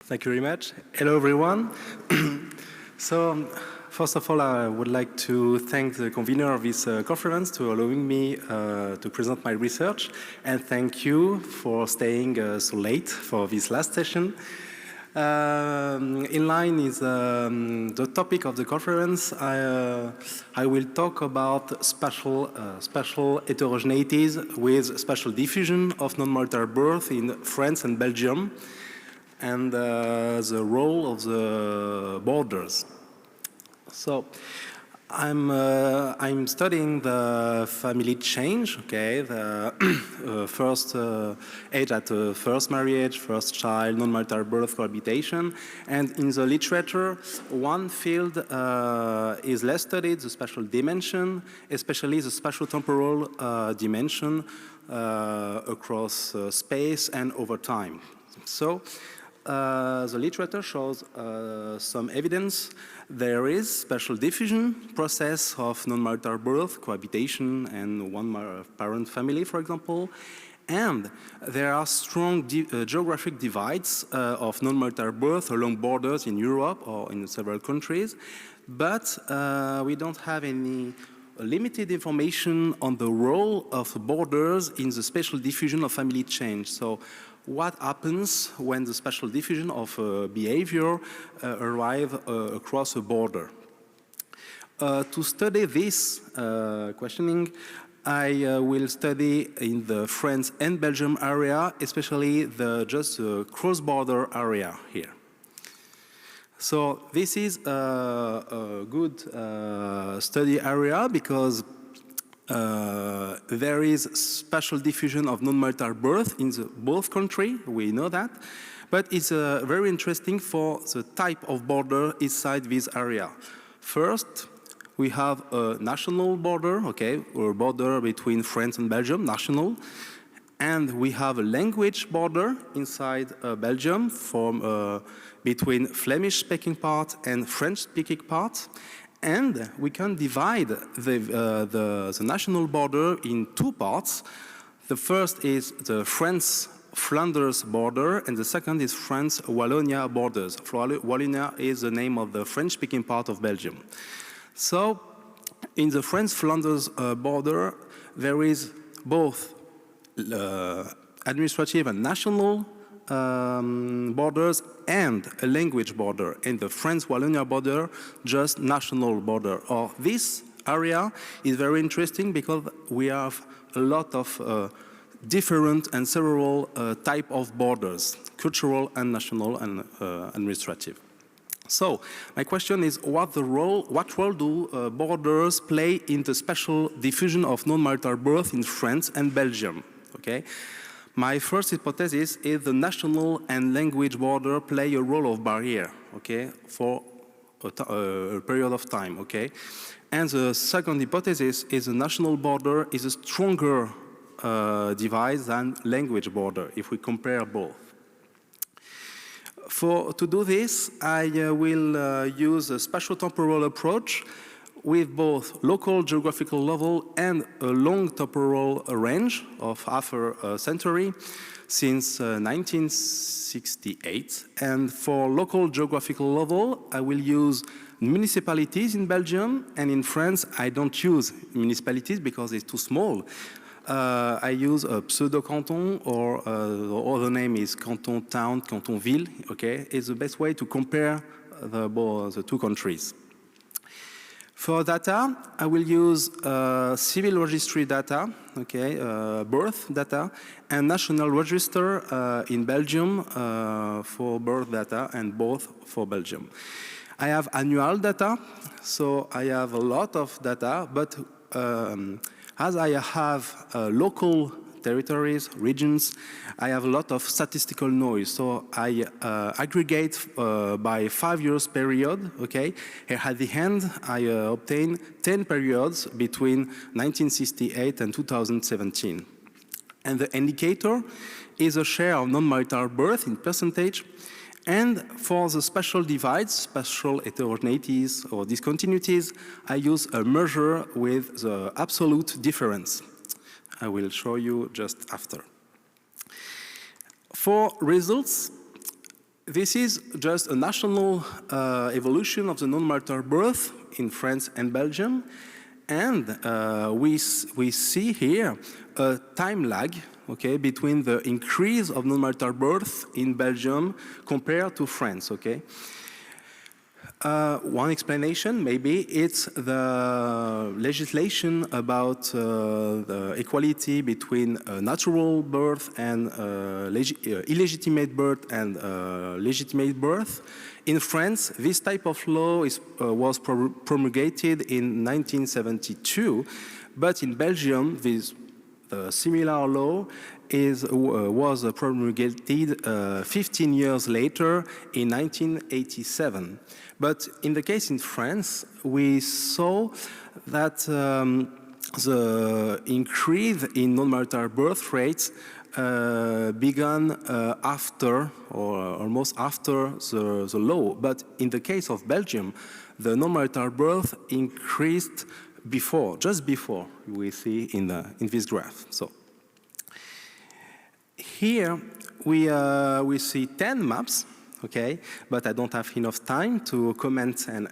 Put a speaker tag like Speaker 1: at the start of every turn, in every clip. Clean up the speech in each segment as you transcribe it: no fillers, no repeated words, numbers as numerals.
Speaker 1: Thank you very much. Hello, everyone. So, first of all, I would like to thank the convener of this conference to allowing me to present my research, and thank you for staying so late for this last session. In line is the topic of the conference. I will talk about spatial heterogeneities with spatial diffusion of non-marital birth in France and Belgium, and the role of the borders. So, I'm studying the family change, okay, the first age at first marriage, first child, non-marital birth, cohabitation, and in the literature, one field is less studied, the spatial dimension, especially the spatial-temporal dimension across space and over time. So, the literature shows some evidence. There is spatial diffusion process of non-marital birth, cohabitation, and one-parent family, for example. And there are strong geographic divides of non-marital birth along borders in Europe or in several countries. But we don't have any limited information on the role of borders in the spatial diffusion of family change. So, what happens when the spatial diffusion of behavior arrive across a border? To study this questioning, I will study in the France and Belgium area, especially the cross-border area here. So this is a good study area because there is spatial diffusion of non-marital birth in both countries, we know that, but it's very interesting for the type of border inside this area. First, we have a national border, okay, or a border between France and Belgium, national, and we have a language border inside Belgium from between Flemish-speaking part and French-speaking part. And we can divide the national border in two parts. The first is the France-Flanders border, and the second is France-Wallonia borders. Wallonia is the name of the French-speaking part of Belgium. So, in the France-Flanders border, there is both administrative and national borders and a language border. In the France-Wallonia border, just national border. This area is very interesting because we have a lot of different and several type of borders, cultural and national and administrative. So, my question is, what role do borders play in the spatial diffusion of non-marital birth in France and Belgium? Okay. My first hypothesis is the national and language border play a role of barrier, okay, for a period of time, okay? And the second hypothesis is the national border is a stronger device than language border, if we compare both. To do this, I will use a spatial-temporal approach with both local geographical level and a long temporal range of half a century since 1968. And for local geographical level, I will use municipalities in Belgium, and in France, I don't use municipalities because it's too small. I use a pseudo-canton, or the other name is canton-town, canton-ville, okay? It's the best way to compare the two countries. For data, I will use civil registry data, okay, birth data, and national register in Belgium for birth data, and both for Belgium. I have annual data, so I have a lot of data, but as I have local territories, regions, I have a lot of statistical noise. So I aggregate by 5 years period, okay? Here at the end, I obtain 10 periods between 1968 and 2017. And the indicator is a share of non-marital birth in percentage. And for the spatial divides, spatial heterogeneities or discontinuities, I use a measure with the absolute difference. I will show you just after. For results, this is just a national evolution of the non-marital birth in France and Belgium. And we see here a time lag, okay, between the increase of non-marital birth in Belgium compared to France, okay? One explanation, maybe, it's the legislation about the equality between natural birth and illegitimate birth and legitimate birth. In France, this type of law was promulgated in 1972, but in Belgium, this similar law was promulgated 15 years later in 1987. But in the case in France, we saw that the increase in non-marital birth rates began after, or almost after, the law. But in the case of Belgium, the non-marital birth increased before, just before, we see in this graph. So here we see 10 maps, okay, but I don't have enough time to comment and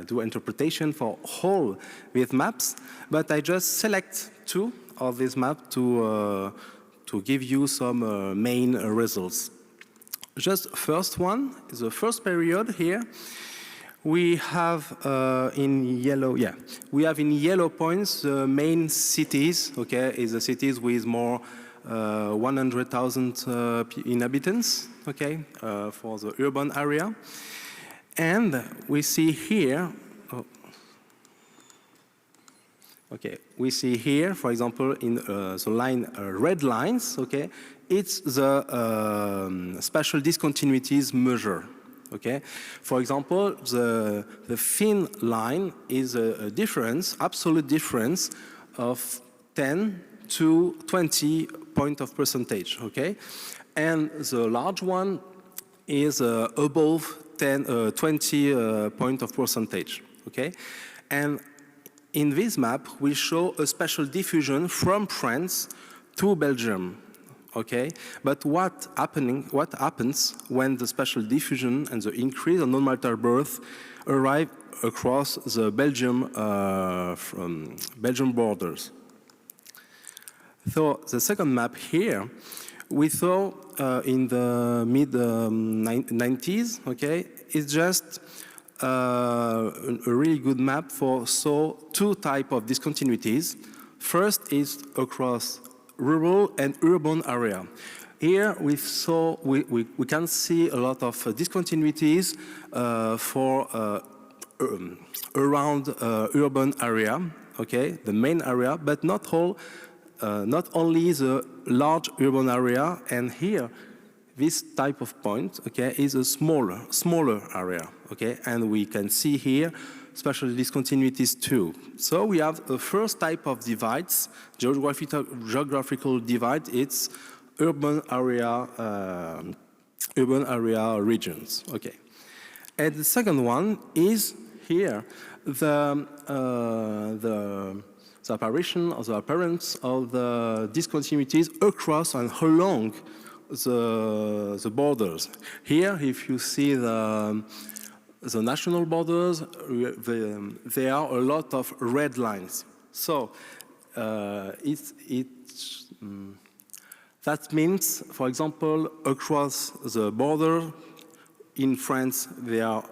Speaker 1: do interpretation for all these maps, but I just select 2 of these maps to give you some main results. Just first one is the first period here. We have in yellow, we have in yellow points the main cities, okay, is the cities with more 100,000 inhabitants, okay, for the urban area. And we see here, we see here, for example, in the line red lines, okay, it's the spatial discontinuities measure. Okay, for example, the thin line is a difference, absolute difference of 10 to 20 point of percentage. Okay, and the large one is above 20 point of percentage. Okay, and in this map we show a spatial diffusion from France to Belgium. Okay, but what happens when the spatial diffusion and the increase of non-marital birth arrive across the Belgium borders? So the second map here, we saw in the mid-90s, okay, it's just a really good map for 2 types of discontinuities. First is across rural and urban area. Here we can see a lot of discontinuities for around urban area, okay, the main area, but not only the large urban area. And here, this type of point, okay, is a smaller area, okay, and we can see here spatial discontinuities too. So we have the first type of divides, geographical divide. It's urban area regions. Okay, and the second one is here the apparition or the appearance of the discontinuities across and along the borders. Here, if you see the national borders, there are a lot of red lines. So that means, for example, across the border in France, there are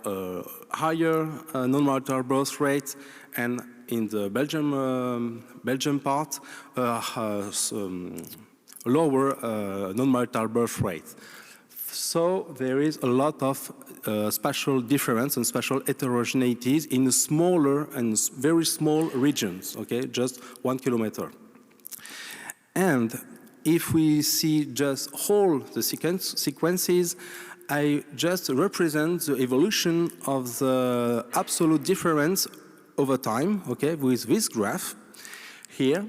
Speaker 1: higher non-marital birth rates, and in the Belgium part, lower non-marital birth rates. So there is a lot of spatial difference and spatial heterogeneities in smaller and very small regions, okay, just 1 kilometer. And if we see just all the sequences, I just represent the evolution of the absolute difference over time, okay, with this graph here.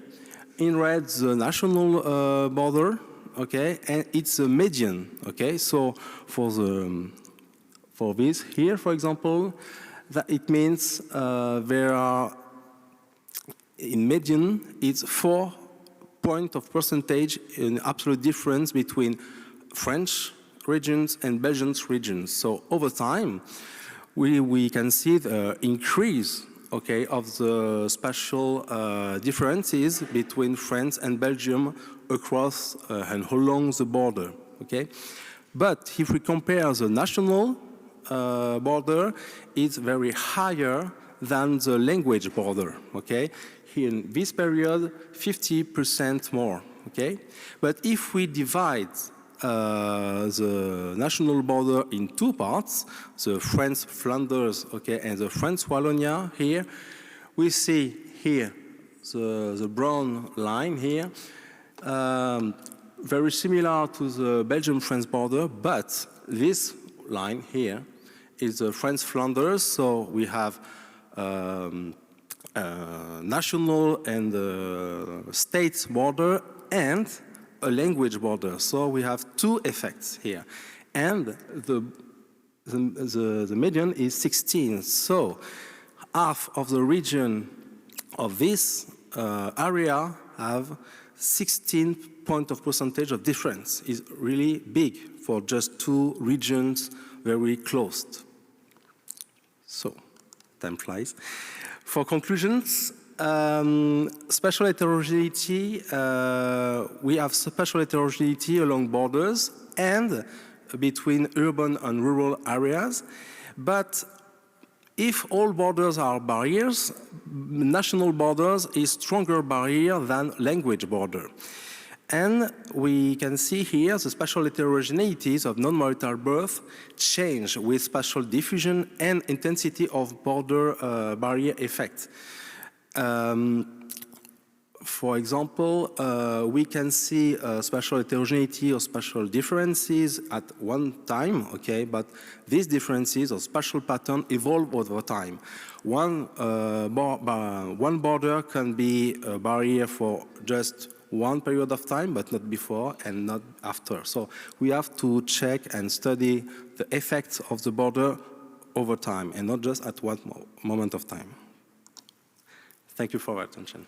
Speaker 1: In red, the national border, okay, and it's a median, okay. So for this here, for example, that it means there are in median it's 4 point of percentage in absolute difference between French regions and Belgian regions. So over time, we can see the increase, okay, of the spatial differences between France and Belgium across and along the border, okay? But if we compare the national border, it's very higher than the language border, okay? Here in this period, 50% more, okay? But if we divide the national border in two parts, the French Flanders, okay, and the French Wallonia here, we see here the brown line here, very similar to the Belgium-France border, but this line here is the French Flanders, so we have national and state border and a language border. So we have two effects here. And the median is 16. So half of the region of this area have 16 point of percentage of difference. Is really big for just two regions very close. So, time flies. For conclusions, spatial heterogeneity, we have spatial heterogeneity along borders and between urban and rural areas. But if all borders are barriers, national borders is stronger barrier than language border. And we can see here the spatial heterogeneities of non-marital birth change with spatial diffusion and intensity of border barrier effect. For example, we can see spatial heterogeneity or spatial differences at one time, okay, but these differences or spatial pattern evolve over time. One border can be a barrier for just one period of time, but not before and not after. So we have to check and study the effects of the border over time and not just at one moment of time. Thank you for your attention.